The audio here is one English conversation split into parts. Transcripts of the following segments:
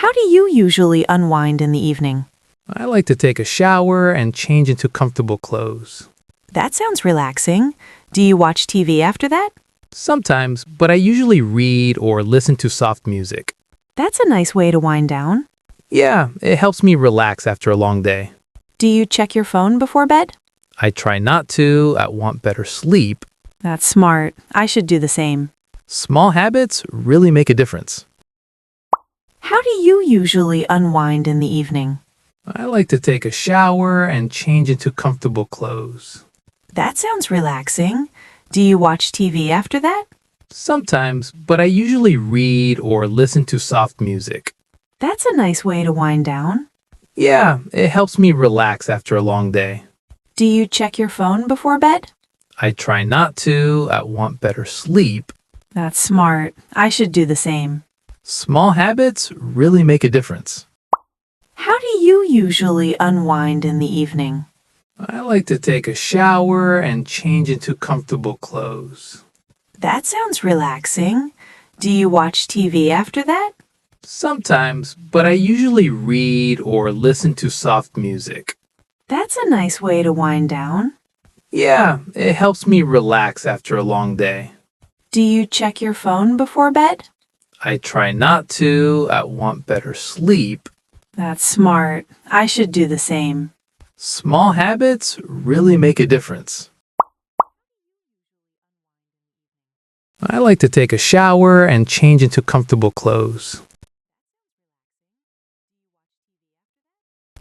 How do you usually unwind in the evening? I like to take a shower and change into comfortable clothes. That sounds relaxing. Do you watch TV after that? Sometimes, but I usually read or listen to soft music. That's a nice way to wind down. Yeah, it helps me relax after a long day. Do you check your phone before bed? I try not to, I want better sleep. That's smart. I should do the same. Small habits really make a difference. How do you usually unwind in the evening? I like to take a shower and change into comfortable clothes. That sounds relaxing. Do you watch TV after that? Sometimes, but I usually read or listen to soft music. That's a nice way to wind down. Yeah, it helps me relax after a long day. Do you check your phone before bed? I try not to, I want better sleep. That's smart. I should do the same. Small habits really make a difference. How do you usually unwind in the evening? I like to take a shower and change into comfortable clothes. That sounds relaxing. Do you watch TV after that? Sometimes, but I usually read or listen to soft music. That's a nice way to wind down. Yeah, it helps me relax after a long day. Do you check your phone before bed? I try not to, I want better sleep. That's smart. I should do the same. Small habits really make a difference. I like to take a shower and change into comfortable clothes.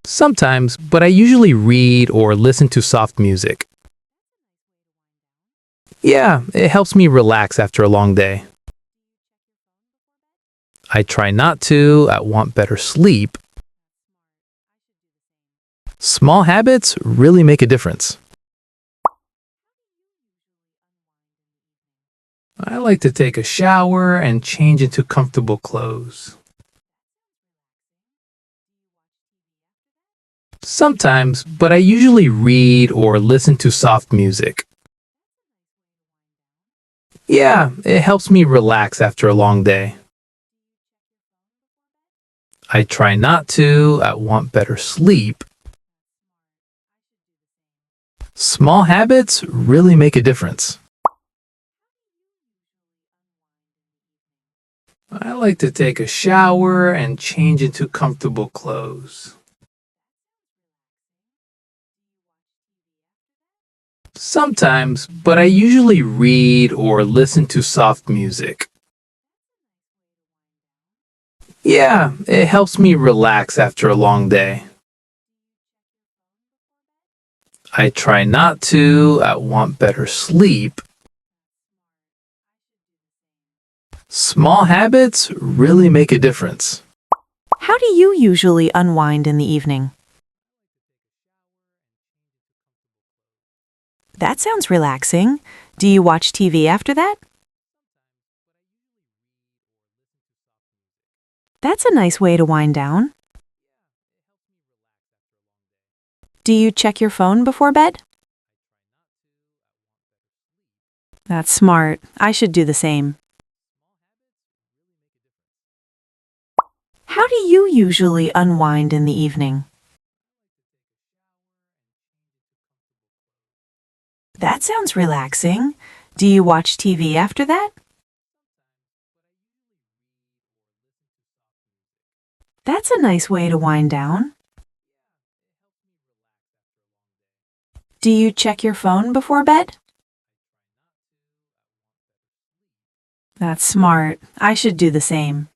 Sometimes, but I usually read or listen to soft music. Yeah, it helps me relax after a long day. I try not to, I want better sleep. Small habits really make a difference. I like to take a shower and change into comfortable clothes. Sometimes, but I usually read or listen to soft music. Yeah, it helps me relax after a long day. I try not to, I want better sleep. Small habits really make a difference. I like to take a shower and change into comfortable clothes. Sometimes, but I usually read or listen to soft music. Yeah, it helps me relax after a long day. I try not to, I want better sleep. Small habits really make a difference. How do you usually unwind in the evening? That sounds relaxing. Do you watch TV after that? That's a nice way to wind down. Do you check your phone before bed? That's smart. I should do the same. How do you usually unwind in the evening? That sounds relaxing. Do you watch TV after that? That's a nice way to wind down. Do you check your phone before bed? That's smart. I should do the same.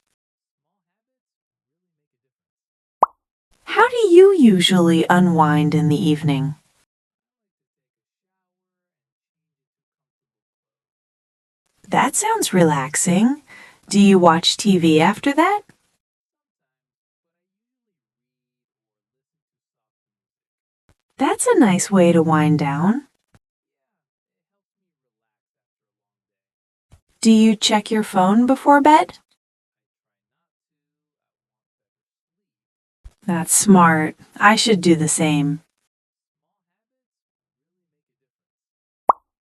How do you usually unwind in the evening? That sounds relaxing. Do you watch TV after that? That's a nice way to wind down. Do you check your phone before bed? That's smart. I should do the same.